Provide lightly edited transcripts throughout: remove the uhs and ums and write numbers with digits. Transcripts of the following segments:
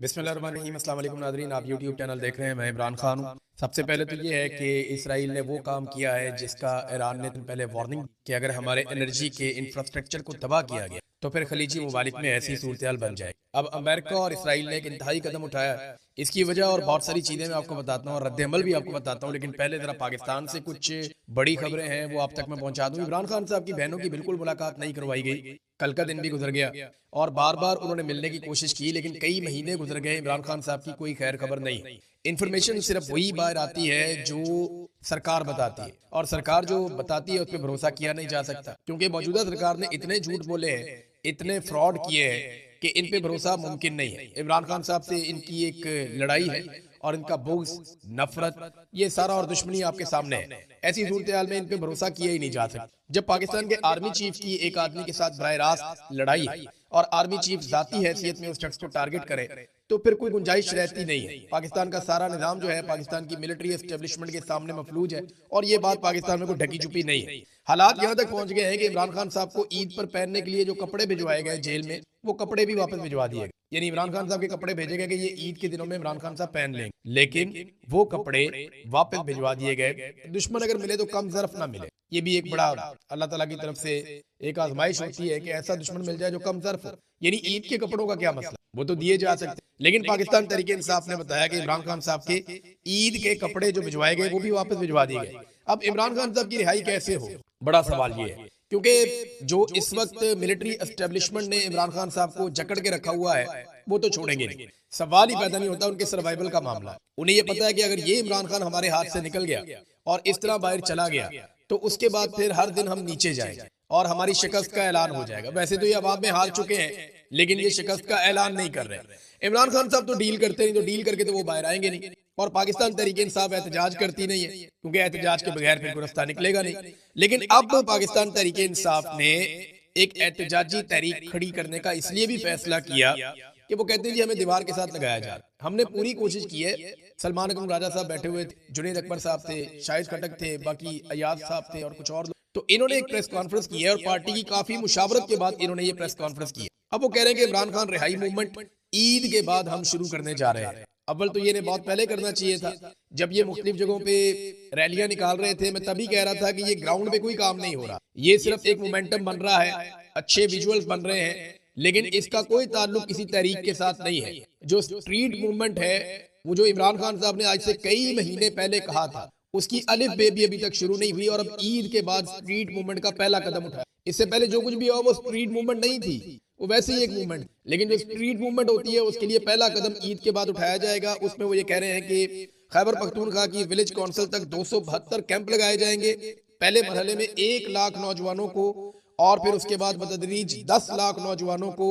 बिस्मिल्लाहिर्रहमानिर्रहीम। अस्सलाम वालेकुम नाज़रीन, आप यूट्यूब चैनल देख रहे हैं। मैं इमरान खान हूँ। सबसे पहले तो ये है कि इसराइल ने वो काम किया है जिसका ईरान ने दिन पहले वार्निंग कि अगर हमारे एनर्जी के इंफ्रास्ट्रक्चर को तबाह किया गया तो फिर खलीजी ममालिक में ऐसी सूरत बन जाए। अब अमेरिका और इसराइल ने एक इंतहाई कदम उठाया है। इसकी वजह और बहुत सारी चीज़ें मैं आपको बताता हूँ और रद्द-ए-अमल भी आपको बताता हूँ, लेकिन पहले ज़रा पाकिस्तान से कुछ बड़ी खबरें हैं वो आप तक मैं पहुँचा दूँ। इमरान खान साहब की बहनों की बिल्कुल मुलाकात नहीं करवाई गई। कल का दिन भी गुजर गया और बार-बार उन्होंने मिलने की कोशिश की, लेकिन कई महीने गुजर गए, इमरान खान साहब की कोई खैर खबर नहीं। इन्फॉर्मेशन सिर्फ वही बाहर आती है जो सरकार बताती है, और सरकार जो बताती है उस पे भरोसा किया नहीं जा सकता, क्योंकि मौजूदा सरकार ने इतने झूठ बोले हैं, इतने फ्रॉड किए हैं कि इन पे भरोसा मुमकिन नहीं है। इमरान खान साहब से इनकी एक लड़ाई है और इनका बुग़्ज़, नफरत, ये सारा और दुश्मनी आपके सामने है। ऐसी सूरत-ए-हाल में इन पे भरोसा किया ही नहीं जा सकता। जब पाकिस्तान के आर्मी चीफ की एक आदमी के साथ बराह रास्त लड़ाई है और आर्मी चीफ ज़ाती हैसियत में उस शख्स को टारगेट करे, तो फिर कोई गुंजाइश रहती नहीं है। पाकिस्तान का सारा निज़ाम जो है पाकिस्तान की मिलिट्री एस्टेब्लिशमेंट के सामने मफलूज है, और ये बात पाकिस्तान में कोई ढकी छुपी नहीं है। हालात यहाँ तक पहुँच गए हैं कि इमरान खान साहब को ईद पर पहनने के लिए जो कपड़े भिजवाए गए जेल में, वो कपड़े भी वापस भिजवा दिए गए। यानी इमरान खान साहब के कपड़े भेजे गए कि ये ईद के दिनों में इमरान खान साहब पहन लेंगे, लेकिन वो कपड़े वापस भिजवा दिए गए। दुश्मन अगर मिले तो कम ज़र्फ ना मिले। ये भी एक बड़ा अल्लाह ताला की तरफ से एक आजमाइश होती है कि ऐसा दुश्मन मिल जाए जो कम ज़र्फ हो। यानी ईद के कपड़ों का क्या मसला, वो तो दिए जा सकते, लेकिन पाकिस्तान तहरीक इंसाफ ने बताया कि इमरान खान साहब के ईद के कपड़े जो भिजवाए गए वो भी वापस भिजवा दिए गए। अब इमरान खान साहब की रिहाई कैसे हो, बड़ा सवाल ये है, क्योंकि जो इस वक्त मिलिट्री एस्टेब्लिशमेंट ने इमरान खान साहब को जकड़ के रखा हुआ है वो तो छोड़ेंगे नहीं। सवाल ही पैदा नहीं होता, उनके सर्वाइवल का मामला है। उन्हें ये पता है कि अगर ये इमरान खान हमारे हाथ से निकल गया और इस तरह बाहर चला गया तो उसके बाद फिर हर दिन हम नीचे जाएंगे और हमारी शिकस्त का ऐलान हो जाएगा। वैसे तो ये अवाम में हार चुके हैं, लेकिन ये शिकस्त का ऐलान नहीं कर रहे। इमरान खान साहब तो डील करते नहीं, तो डील करके तो वो बाहर आएंगे नहीं, और पाकिस्तान तहरीक इंसाफ एहतजाज करती नहीं है, क्योंकि एहतजाज के बगैर फिर कोई रास्ता निकलेगा नहीं। लेकिन अब पाकिस्तान तहरीक इंसाफ ने एक एहतजाजी तहरीक खड़ी करने का इसलिए भी फैसला किया कि वो कहते हैं जी हमें दीवार के साथ लगाया जा रहा। हमने पूरी कोशिश की है, सलमान अकरम राजा साहब बैठे हुए थे, जुनैद अकबर साहब थे, शाहिद खटक थे, बाकी अयाज साहब थे और कुछ और लोग, तो इन्होंने एक प्रेस कॉन्फ्रेंस की है और पार्टी की काफी मुशावरत के बाद इन्होंने ये प्रेस कॉन्फ्रेंस की है। अब वो कह रहे हैं कि इमरान खान रिहाई मूवमेंट ईद के बाद हम शुरू करने जा रहे हैं। अव्वल तो ये ने बहुत पहले करना चाहिए था, जब ये मुख्तलिफ जगहों पे रैलियां निकाल रहे थे। मैं तभी कह रहा था कि ये ग्राउंड पे कोई काम नहीं हो रहा, ये सिर्फ एक मोमेंटम बन रहा है, अच्छे विजुअल्स बन रहे हैं, लेकिन इसका कोई ताल्लुक किसी तहरीक के साथ नहीं है। जो स्ट्रीट मूवमेंट है, वो जो इमरान खान साहब ने आज से कई महीने पहले कहा था, उसकी अलिफ बे भी अभी तक शुरू नहीं हुई, और अब ईद के बाद स्ट्रीट मूवमेंट का पहला कदम उठाया। इससे पहले जो कुछ भी हुआ वो स्ट्रीट मूवमेंट नहीं थी, वो वैसे ही एक मूवमेंट, लेकिन जो स्ट्रीट मूवमेंट होती है उसके लिए पहला कदम ईद के बाद उठाया जाएगा। उसमें वो ये कह रहे हैं कि खैबर पख्तूनख्वा की विलेज काउंसिल तक 272 कैंप लगाए जाएंगे। पहले मरहले में 1 लाख नौजवानों को, और फिर उसके बाद बतदरीज 10 लाख नौजवानों को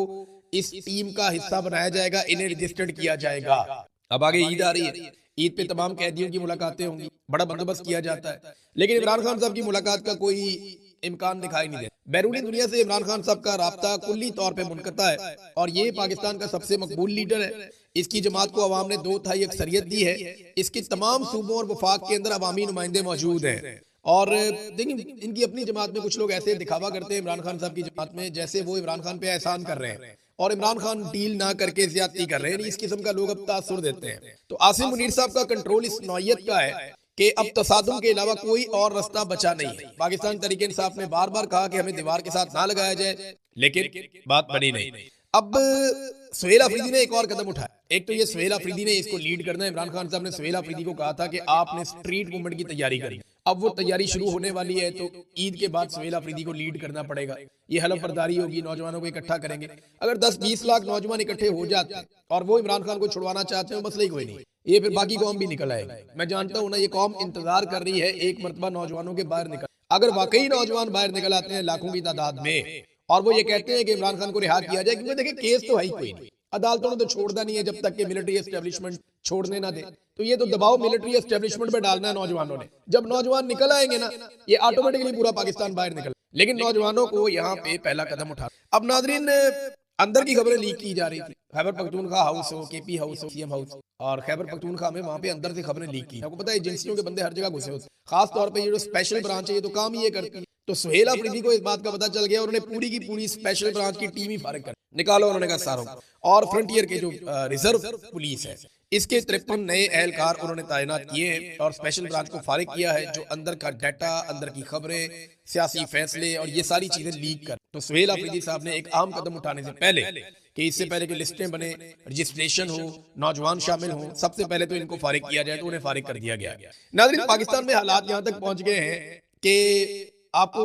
इस टीम का हिस्सा बनाया जाएगा, इन्हें रजिस्टर्ड किया जाएगा। अब आगे ईद आ रही है, ईद पे तमाम कैदियों की मुलाकातें होंगी, बड़ा बंदोबस्त किया जाता है, लेकिन इमरान खान साहब की मुलाकात का कोई इम्कान दिखाई नहीं देता। बैरूनी दुनिया से इमरान खान साहब का राब्ता कुल्ली तौर पे मुनक़ता है, और ये पाकिस्तान का सबसे मकबूल लीडर है। इसकी जमात को अवाम ने 2/3 अक्सरियत दी है। इसकी तमाम सूबों और वफाक के अंदर अवामी नुमाइंदे मौजूद हैं। और देखिए, इनकी अपनी जमात में कुछ लोग ऐसे दिखावा करते हैं इमरान खान साहब की जमात में, जैसे वो इमरान खान पे एहसान कर रहे हैं और इमरान खान डील ना करके ज्यादती कर रहे हैं। इस किस्म का लोग अब तासुर देते हैं। तो आसिम मुनीर साहब का कंट्रोल इस नौयत का है कि अब तसादुम के अलावा कोई और रास्ता बचा नहीं है। पाकिस्तान तहरीक इंसाफ ने बार बार कहा कि हमें दीवार के साथ ना लगाया जाए, लेकिन बात बनी नहीं। अब सुहेल अफरीदी ने एक और कदम उठाया। एक तो ये सुहेल अफरीदी ने इसको लीड करना है। इमरान खान साहब ने सुहेल अफरीदी को कहा था कि आपने स्ट्रीट मूवमेंट की तैयारी करी। अब वो तैयारी शुरू होने वाली है, तो ईद के बाद सुहेल अफरीदी को लीड करना पड़ेगा। ये हलफ बर्दारी होगी, नौजवानों को इकट्ठा करेंगे। अगर 10-20 लाख नौजवान इकट्ठे हो जाते हैं और वो इमरान खान को छुड़वाना चाहते हैं, मसला ही कोई नहीं, ये फिर बाकी कौम भी निकल आएगी। मैं जानता हूँ ना, ये कौम इंतजार कर रही है एक मरतबा नौजवानों के बाहर निकल। अगर वाकई नौजवान बाहर निकल आते हैं लाखों की तादाद में, और वो ये कहते हैं कि इमरान खान को रिहा किया जाए, क्योंकि देखिए केस तो है ही कोई नहीं, अदालतों ने तो छोड़ना नहीं है जब तक कि मिलिट्री एस्टेब्लिशमेंट छोड़ने ना दे। तो ये तो दबाव मिलिट्री एस्टेब्लिशमेंट पे डालना है नौजवानों ने। जब नौजवान निकल आएंगे ना, ये ऑटोमेटिकली पूरा पाकिस्तान बाहर निकल, लेकिन नौजवानों को यहाँ पे पहला कदम उठा। अब नाजरीन, अंदर की खबरें लीक की जा रही थी। खैबर पख्तूनख्वा हाउस हो, केपी हाउस हो, सीएम हाउस, और खैबर पख्तूनख्वा में वहां पे अंदर से खबरें लीक की। आपको पता है एजेंसियों के बंदे हर जगह घुसे होते, खास तौर पे ये जो स्पेशल ब्रांच है ये तो काम ही ये करती है। तो सुहेल अफरीदी को इस बात का पता चल गया, उन्होंने पूरी की पूरी स्पेशल ब्रांच की टीम ही फारिग कर। निकालो, उन्होंने कहा सारों को। और फ्रंटियर के जो रिजर्व पुलिस है, इसके 53 नए एहलकार उन्होंने तैनात किए हैं और स्पेशल ब्रांच को फारिग किया है, जो अंदर का डाटा, अंदर की खबरें, सियासी फैसले और ये सारी चीजें लीक कर। तो सुहेल अफरीदी साहब ने एक अहम कदम उठाने से पहले कि इससे पहले कि लिस्टें बने, रजिस्ट्रेशन हो, नौजवान शामिल हो, सबसे पहले तो इनको फारिग किया जाए, तो उन्हें फारिग कर दिया गया। नाज़रीन, पाकिस्तान में हालात यहाँ तक पहुंच गए हैं कि आपको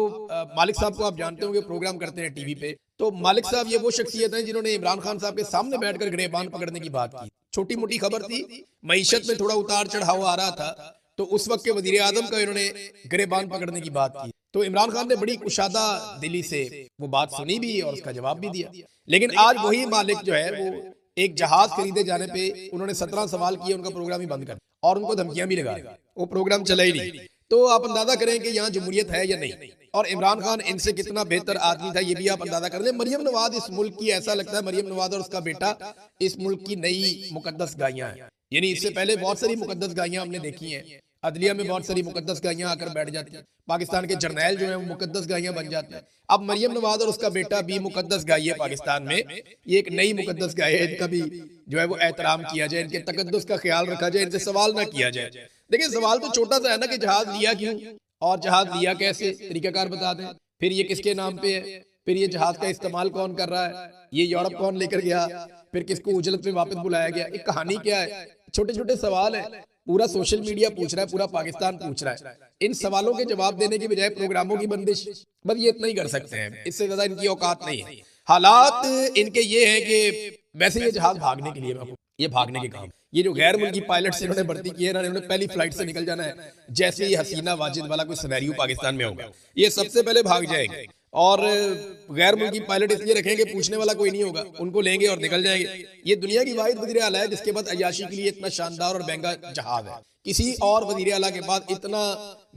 मालिक साहब को आप जानते होंगे, प्रोग्राम करते हैं टीवी पे। तो मालिक साहब ये वो शख्सियत हैं जिन्होंने इमरान खान साहब के सामने बैठकर गिरबान पकड़ने की बात की। छोटी मोटी खबर थी, मईशत में थोड़ा उतार चढ़ाव आ रहा था, तो उस वक्त के वजीर आजम का इन्होंने गिरबान पकड़ने की बात की। तो इमरान खान ने बड़ी कुशादा दिली से वो बात सुनी भी और उसका जवाब भी दिया। लेकिन आज वही मालिक जो है वो एक जहाज खरीदे जाने पे उन्होंने 17 सवाल किए, उनका प्रोग्राम ही बंद कर और उनको धमकियां भी लगा दी, वो प्रोग्राम चला ही नहीं। तो आप अंदाजा करें कि यहाँ जमहूरियत है या नहीं, और इमरान खान इनसे कितना बेहतर आदमी था, ये भी आप अंदाजा कर लें। मरियम नवाज इस मुल्क की, ऐसा लगता है मरियम नवाज और उसका बेटा इस मुल्क की नई मुकद्दस गायियां हैं। यानी इससे पहले बहुत सारी मुकद्दस गायियां हमने देखी हैं, अदलिया में बहुत सारी मुकद्दस गायियां आकर बैठ जाती हैं, पाकिस्तान के जर्नैल जो है वो मुकद्दस गायियां बन जाते हैं। अब मरियम नवाज और उसका बेटा भी मुकद्दस गाय है पाकिस्तान में, ये एक नई मुकद्दस गाय है, इनका भी जो है वो एहतराम किया जाए, इनके तकद्दुस का ख्याल रखा जाए, इनसे सवाल ना किया जाए। देखिए सवाल तो छोटा सा है ना कि जहाज लिया क्यों और जहाज लिया कैसे, तरीकाकार बता दें। फिर ये किसके नाम पे है, फिर ये जहाज का इस्तेमाल कौन कर रहा है, ये यूरोप कौन लेकर गया, फिर किसको उजलत में वापस बुलाया गया, एक कहानी क्या है। छोटे छोटे सवाल है, पूरा सोशल मीडिया पूछ रहा है, पूरा पाकिस्तान पूछ रहा है। इन सवालों के जवाब देने की बजाय प्रोग्रामों की बंदिश, बस ये इतना ही कर सकते हैं, इससे ज्यादा इनकी औकात नहीं है। हालात इनके ये है कि वैसे ये जहाज भागने के लिए, ये भागने के काम, ये जो गैर मुल्की पायलट से इन्होंने भर्ती की है ना, इन्होंने पहली फ्लाइट से निकल जाना है। जैसे ही हसीना वाजिद वाला कोई सिनेरियो पाकिस्तान में होगा, ये सबसे पहले भाग जाएंगे। और गैर मुल्की पायलट इसलिए रखेंगे, पूछने वाला कोई नहीं होगा, उनको लेंगे और निकल जाएंगे। ये दुनिया की वाहिद वज़ीर आला है जिसके पास अय्याशी के लिए इतना शानदार और महंगा जहाज है। किसी और वज़ीर आला के पास इतना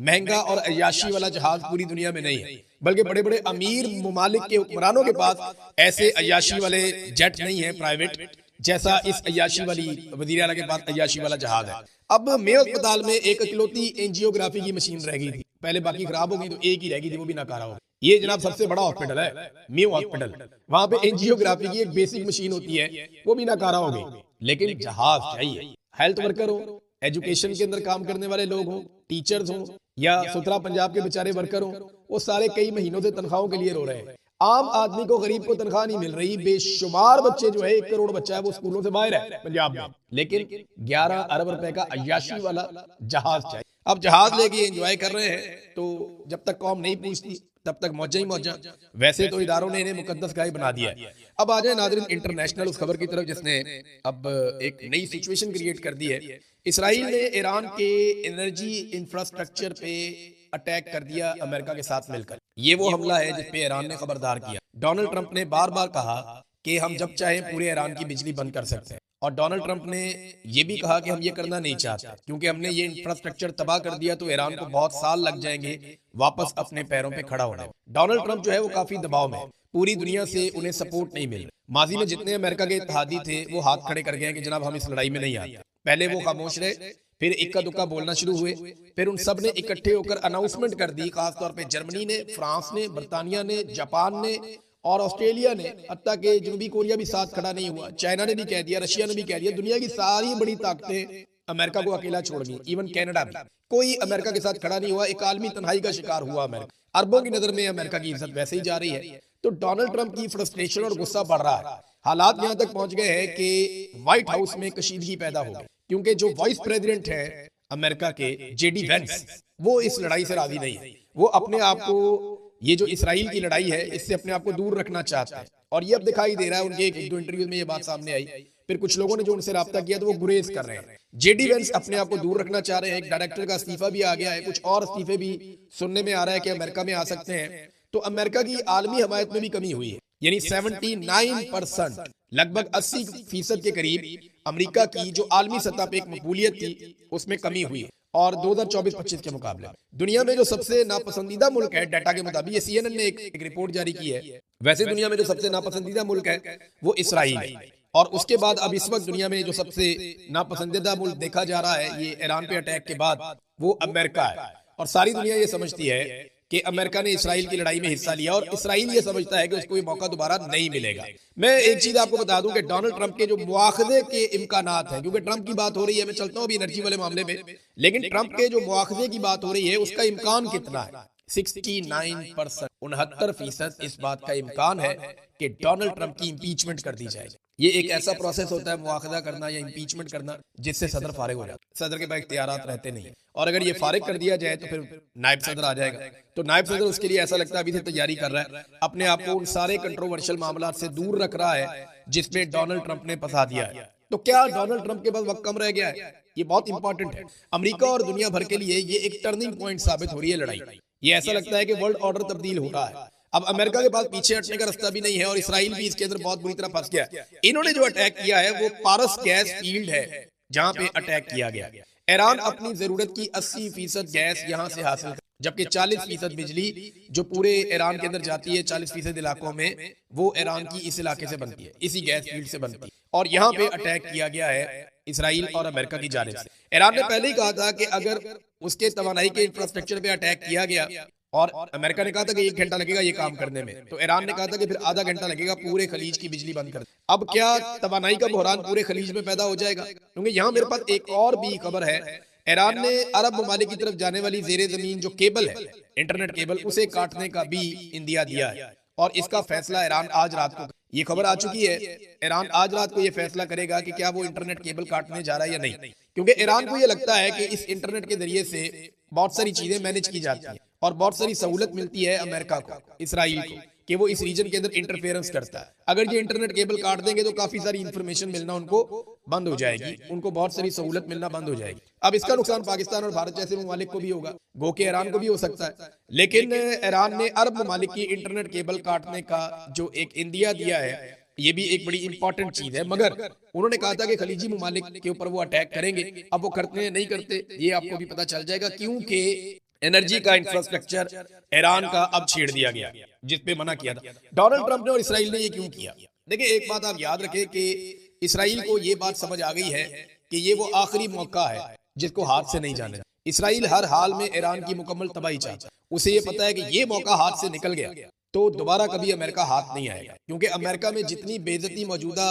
महंगा और अय्याशी वाला जहाज पूरी दुनिया में नहीं है, बल्कि बड़े बड़े अमीर ममालिक के हुक्मरानों के पास ऐसे अय्याशी वाले जेट नहीं है प्राइवेट, जैसा इस अय्याशी वाली वज़ीर आला के पास अय्याशी वाला जहाज है। अब मेयो अस्पताल में एक इकलौती एंजियोग्राफी की मशीन रह गई थी, पहले बाकी खराब हो गई तो एक ही रह गई थी, वो भी नाकारा हो गई। ये जनाब सबसे बड़ा हॉस्पिटल है मेयो हॉस्पिटल, वहां पे एंजियोग्राफी की एक बेसिक मशीन होती है, वो भी नाकारा हो गई। लेकिन जहाज चाहिए, हेल्थ वर्कर हो, एजुकेशन के अंदर काम करने वाले लोग हों, टीचर्स हों, या सुथरा पंजाब के बेचारे वर्कर हों, वो सारे कई महीनों से तनख्वाहों के लिए रो रहे हैं। आम आदमी को, गरीब को तनख्वाह नहीं मिल रही। बेशुमार बच्चे जो है, 1 करोड़ बच्चा है, वो स्कूलों से बाहर है पंजाब में, लेकिन 11 अरब रुपए का अय्याशी वाला जहाज चाहिए। अब जहाज लेके एंजॉय कर रहे हैं, तो जब तक कौम नहीं पूछती तब तक मौजा ही मौजा। वैसे तो इदारों ने इन्हें मुकद्दस गाय बना दिया है। अब आ जाए नाज़रीन इंटरनेशनल उस खबर की तरफ जिसने अब एक नई सिचुएशन क्रिएट कर दी है। इसराइल ने ईरान के एनर्जी इंफ्रास्ट्रक्चर पे अटैक कर दिया अमेरिका के साथ मिलकर। ये वो हमला है जिस पे ईरान ने खबरदार किया। डोनाल्ड ट्रंप ने बार बार कहा कि हम जब चाहें पूरे ईरान की बिजली बंद कर सकते हैं, और डोनाल्ड ट्रंप ने यह भी कहा कि हम ये करना नहीं चाहते, क्योंकि हमने ये इंफ्रास्ट्रक्चर तबाह कर दिया तो ईरान को बहुत साल लग जाएंगे वापस अपने पैरों पे खड़ा होने। डोनाल्ड ट्रंप जो है वो काफी दबाव में, पूरी दुनिया से उन्हें सपोर्ट नहीं मिल। माजी में जितने अमेरिका के इत्तेहादी थे वो हाथ खड़े कर गए कि जनाब हम इस लड़ाई में नहीं आते। पहले वो खामोश रहे, फिर इक्का दुक्का बोलना शुरू हुए, फिर उन सब ने इकट्ठे होकर अनाउंसमेंट कर दी, खासतौर पे जर्मनी ने, फ्रांस ने, बर्तानिया ने, जापान ने और ऑस्ट्रेलिया ने, हत्ता के जनूबी कोरिया भी साथ खड़ा नहीं हुआ। चाइना ने भी कह दिया, रशिया ने भी कह दिया, दुनिया की सारी बड़ी ताकतें अमेरिका को अकेला छोड़ गई। इवन कनाडा भी, कोई अमेरिका के साथ खड़ा नहीं हुआ। एक आलमी तन्हाई का शिकार हुआ अमेरिका। अरबों की नजर में अमेरिका की इज्जत वैसे ही जा रही है। तो डोनाल्ड ट्रंप की फ्रस्ट्रेशन और गुस्सा बढ़ रहा है। हालात यहाँ तक पहुंच गए हैं कि व्हाइट हाउस में कशीदगी पैदा हो गई, क्योंकि जो वाइस प्रेसिडेंट है अमेरिका के, जेडी वेंस, वो इस लड़ाई से राजी नहीं है। वो अपने आप को, ये जो इसराइल की लड़ाई है, इससे अपने आप को दूर रखना चाहता है। और ये अब दिखाई दे रहा है, उनके एक दो इंटरव्यूज में ये बात सामने आई। फिर कुछ लोगों ने जो उनसे राब्ता किया तो वो गुरेज कर रहे हैं। जेडी वेंस अपने आप को दूर रखना चाह रहे हैं। एक डायरेक्टर का इस्तीफा भी आ गया है, कुछ और इस्तीफे भी सुनने में आ रहा है कि अमेरिका में आ सकते हैं। तो अमेरिका की आलमी हमायत में भी कमी हुई है, यानी 79%, लगभग 80% के करीब अमेरिका की जो आलमी सतह पे एक मकबूलियत थी उसमें कमी हुई है। और 2024-25 के मुकाबले दुनिया में जो सबसे नापसंदीदा मुल्क है, डाटा के मुताबिक, ये CNN ने एक रिपोर्ट जारी की है। वैसे दुनिया में जो सबसे नापसंदीदा मुल्क है वो इसराइल है, और उसके बाद अब इस वक्त दुनिया में जो सबसे नापसंदीदा मुल्क देखा जा रहा है ये ईरान पे अटैक के बाद, वो अमेरिका है। और सारी दुनिया ये समझती है कि अमेरिका ने इसराइल की लड़ाई में हिस्सा लिया और इसराइल ये समझता है कि उसको ये मौका दोबारा नहीं मिलेगा। मैं एक चीज आपको बता दूं कि डोनाल्ड ट्रंप के जो मुआखजे के इम्कानात हैं, क्योंकि ट्रंप की बात हो रही है, मैं चलता हूं अभी एनर्जी वाले मामले में, लेकिन ट्रंप के जो मुआखजे की बात हो रही है उसका इम्कान कितना है? 69%, 69% इस बात का इम्कान है कि डोनाल्ड ट्रंप की इम्पीचमेंट कर दी जाएगी। ये एक ऐसा प्रोसेस होता है मुआखजा करना या इम्पीचमेंट करना जिससे सदर फारिग हो जाता है। सदर के पास इख्तियारात रहते नहीं है, और अगर ये फारिग कर दिया जाए तो फिर नायब सदर आ जाएगा। तो नायब सदर उसके लिए ऐसा लगता है अभी से तैयारी कर रहा है, अपने आप को उन सारे कंट्रोवर्शियल मामला से दूर रख रहा है जिसमें डोनाल्ड ट्रंप ने फंसा दिया है। तो क्या डोनाल्ड ट्रंप के पास वक्त कम रह गया है? ये बहुत इंपॉर्टेंट है। अमेरिका और दुनिया भर के लिए ये एक टर्निंग पॉइंट साबित हो रही है लड़ाई। ये ऐसा लगता है कि वर्ल्ड ऑर्डर तब्दील हो रहा है। अब अमेरिका के पास पीछे हटने का रास्ता भी नहीं है और इसराइल भी इसके अंदर बहुत बुरी तरह फंस गया है। इन्होंने जो अटैक किया है वो पारस गैस फील्ड है जहां पे अटैक किया गया। ईरान अपनी जरूरत की 80% गैस यहां से हासिल, जबकि 40% बिजली जो पूरे ईरान के अंदर जाती है 40% इलाकों में, वो ईरान की इस इलाके से बनती है, इसी गैस फील्ड से बनती है। और यहाँ पे अटैक किया गया है इसराइल और अमेरिका की जानिब से। ईरान ने पहले ही कहा था कि अगर उसके तवानाई के इंफ्रास्ट्रक्चर पे अटैक किया गया, और अमेरिका ने कहा था कि 1 घंटा लगेगा ये काम करने में, तो ईरान ने कहा था कि फिर आधा घंटा लगेगा पूरे खलीज की बिजली बंद कर। अब क्या तवानाई का बहरान पूरे खलीज में पैदा हो जाएगा? क्योंकि यहाँ मेरे पास एक और भी खबर है, ईरान ने अरब ममालिक की तरफ जाने वाली जेरे जमीन जो केबल है, इंटरनेट केबल, उसे काटने का भी इंदिया दिया है। और इसका फैसला ईरान आज रात को, ये खबर आ चुकी है, ईरान आज रात को ये फैसला करेगा कि क्या वो इंटरनेट केबल काटने जा रहा है या नहीं। क्योंकि ईरान को ये लगता है कि इस इंटरनेट के जरिए से बहुत सारी चीजें मैनेज की जाती है और बहुत सारी सहूलत मिलती है अमेरिका को, इसराइल को, कि वो इस रीजन के अंदर इंटरफेरेंस करता है। अगर ये इंटरनेट केबल काट देंगे तो काफी सारी इंफॉर्मेशन मिलना उनको बंद हो जाएगी, उनको बहुत सारी सहूलत मिलना बंद हो जाएगी। अब इसका नुकसान पाकिस्तान और भारत जैसे ममालिक को भी होगा, गो के ईरान को भी हो सकता है। लेकिन ईरान ने अरब ममालिक की इंटरनेट केबल काटने का जो एक इंदिया दिया है, ये भी एक बड़ी इंपॉर्टेंट चीज है। मगर उन्होंने कहा था कि खलीजी ममालिक के ऊपर वो अटैक करेंगे। अब वो करते हैं नहीं करते ये आपको भी पता चल जाएगा, क्योंकि एनर्जी का इंफ्रास्ट्रक्चर ईरान का अब छेड़ दिया गया, जिसपे मना किया था डोनाल्ड ट्रंप ने। और इसराइल ने ये क्यों किया? देखिए, एक बात आप याद रखें कि इसराइल को ये बात समझ आ गई है कि ये वो आखिरी मौका है जिसको हाथ से नहीं जाने। इसराइल हर हाल में ईरान की मुकम्मल तबाही चाहता है। उसे ये पता है कि ये मौका हाथ से निकल गया तो दोबारा कभी अमेरिका हाथ नहीं आएगा, क्योंकि अमेरिका में जितनी बेइज्जती मौजूदा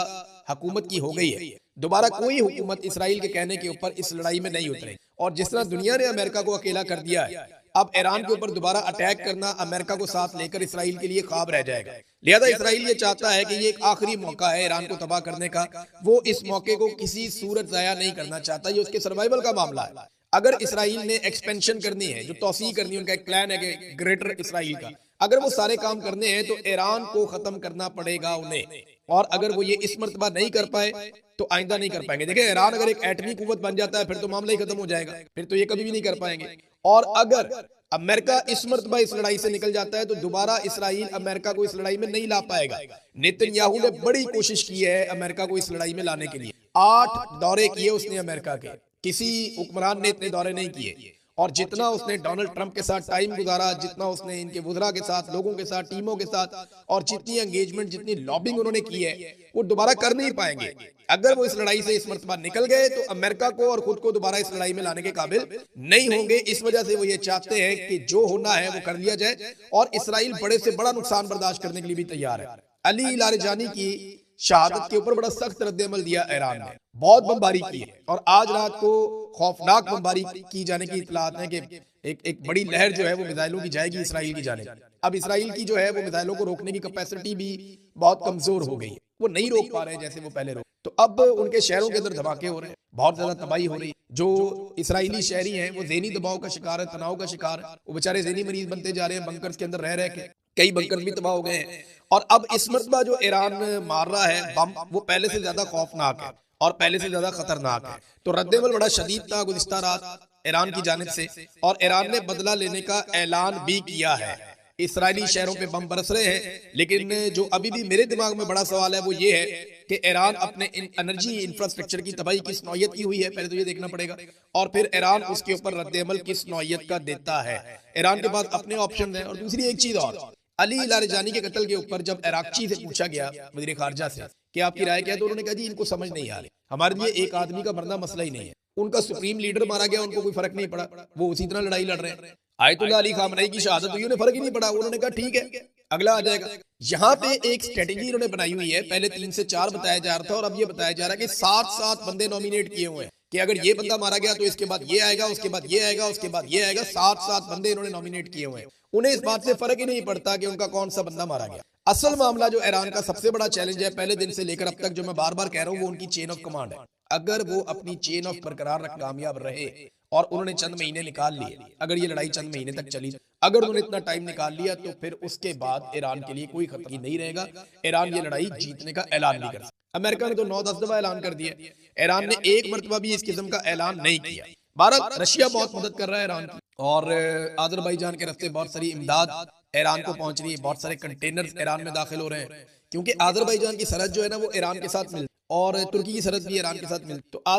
हुकूमत की हो गई है, दोबारा कोई हुकूमत इसराइल के कहने के ऊपर इस लड़ाई में नहीं उतरेगी। और जिस तरह दुनिया ने अमेरिका को अकेला कर दिया है, अब ईरान के ऊपर दोबारा अटैक करना अमेरिका को साथ लेकर इसराइल के लिए ख्वाब रह जाएगा। लिहाजा इसराइल ये चाहता है कि ये एक आखिरी मौका है ईरान को तबाह करने का, वो इस मौके को किसी सूरत जाया नहीं करना चाहता। ये उसके सर्वाइवल का मामला है। अगर इसराइल ने एक्सपेंशन करनी है, जो तौसीह करनी है, उनका एक प्लान है कि ग्रेटर इसराइल का, अगर वो सारे काम करने हैं तो ईरान को खत्म करना पड़ेगा उन्हें। और अगर वो ये इस मर्तबा नहीं कर पाए तो आइंदा नहीं कर पाएंगे। देखिए, ईरान अगर एक एटमी कुव्वत बन जाता है फिर तो मामला ही खत्म हो जाएगा, फिर तो ये कभी भी नहीं कर पाएंगे। और अगर अमेरिका इस मर्तबा इस लड़ाई से निकल जाता है तो दोबारा इसराइल अमेरिका को इस लड़ाई में नहीं ला पाएगा। नेतन्याहू ने बड़ी कोशिश की है अमेरिका को इस लड़ाई में लाने के लिए, 8 दौरे किए उसने अमेरिका के, किसी हुक्मरान ने इतने दौरे नहीं किए। और जितना उसने डोनाल्ड ट्रंप के साथ टाइम गुजारा, जितना उसने इनके वुज़रा के साथ, लोगों के साथ, टीमों के साथ, और जितनी एंगेजमेंट, जितनी लॉबिंग उन्होंने की है, वो दोबारा कर नहीं पाएंगे। अगर वो इस लड़ाई से इस मर्तबा निकल गए तो अमेरिका को और खुद को दोबारा इस लड़ाई में लाने के काबिल नहीं होंगे। इस वजह से वो ये चाहते हैं कि जो होना है वो कर लिया जाए, और इसराइल बड़े से बड़ा नुकसान बर्दाश्त करने के लिए भी तैयार है। अली लारिजानी की शहादत के ऊपर बड़ा सख्त रद्द-ए-अमल दिया ईरान ने, बहुत बमबारी की है, और आज रात को खौफनाक बमबारी की जाने की इत्तलात है कि एक बड़ी लहर जो है वो मिसाइलों की जाएगी इसराइल की जानिब। अब इसराइल की जो है वो मिसाइलों को रोकने की कैपेसिटी भी बहुत कमजोर हो गई, वो नहीं रोक पा रहे जैसे वो पहले रोक। तो अब उनके शहरों के अंदर धमाके हो रहे हैं, बहुत ज्यादा तबाही हो रही है। जो इसराइली शहरी हैं वो ज़हनी दबाव का शिकार है, तनाव का शिकार है, वो बेचारे ज़हनी मरीज बनते जा रहे हैं बंकर्स के अंदर रह रह के, कई बंकर भी तबाह हो गए हैं। और अब इस मरतबा जो ईरान मार रहा है बम, वो पहले से ज्यादा खौफनाक है और पहले से ज्यादा खतरनाक है। तो रद्द-ए-अमल बड़ा शदीद था गुज़िश्ता रात ईरान की जानिब से, और ईरान ने बदला लेने का ऐलान भी किया है। इसराइली शहरों पे बम बरस रहे हैं, लेकिन जो अभी भी मेरे दिमाग में बड़ा सवाल है वो ये है कि ईरान अपने एनर्जी इंफ्रास्ट्रक्चर की तबाही किस नौयत की हुई है, पहले तो ये देखना पड़ेगा, और फिर ईरान उसके ऊपर रद्द-ए-अमल किस नौयत का देता है। ईरान के पास अपने ऑप्शन हैं। और दूसरी एक चीज और, अली लारिजानी के कत्ल के ऊपर जब इराकची से पूछा गया, वज़ीर खारजा से, कि आपकी राय क्या है, तो उन्होंने कहा जी इनको समझ नहीं आ रही, हमारे लिए एक आदमी का मरना मसला ही नहीं है। उनका सुप्रीम लीडर मारा गया, उनको कोई फर्क नहीं पड़ा, वो उसी तरह लड़ाई लड़ रहे हैं। आयतुल्लाह अली खामनई की शहादत हुई, उन्हें फर्क ही नहीं पड़ा, उन्होंने कहा ठीक है अगला आ जाएगा। यहाँ पे एक स्ट्रेटेजी इन्होंने बनाई हुई है, पहले 3 से 4 बताया जा रहा था और अब ये बताया जा रहा है कि 7-7 बंदे नॉमिनेट किए हुए हैं कि अगर ये बंदा मारा गया तो इसके बाद ये आएगा, उसके बाद ये आएगा, उसके बाद ये आएगा। 7-7 बंदे इन्होंने नॉमिनेट किए हुए हैं। उन्हें इस बात से फर्क ही नहीं पड़ता कि उनका कौन सा बंदा मारा गया। असल मामला जो ईरान का सबसे बड़ा चैलेंज है पहले दिन से लेकर अब तक, जो मैं बार बार कह रहा हूँ, वो उनकी चेन ऑफ कमांड है। अगर वो अपनी चेन ऑफ बरकरार रख कामयाब रहे और उन्होंने चंद महीने निकाल लिए, अगर ये लड़ाई चंद महीने तक चली, अगर उन्होंने इतना टाइम निकाल लिया तो फिर उसके बाद ईरान के लिए कोई खतरा नहीं रहेगा। ईरान ये लड़ाई जीतने का ऐलान नहीं कर सकता। अमेरिका ने तो 9-10 दफा ऐलान कर दिया, ईरान ने एक मरतबा भी इस किस्म का ऐलान नहीं किया। भारत, रशिया बहुत मदद कर रहा है ईरान की, और आजरबाईजान के रास्ते बहुत सारी इमदाद ईरान को पहुंच रही है, बहुत सारे कंटेनर ईरान में दाखिल हो रहे हैं, क्योंकि आजरबाईजान की सरहद जो है ना वो ईरान के साथ मिल, और तुर्की की सरहद भी ईरान के साथ मिल, तो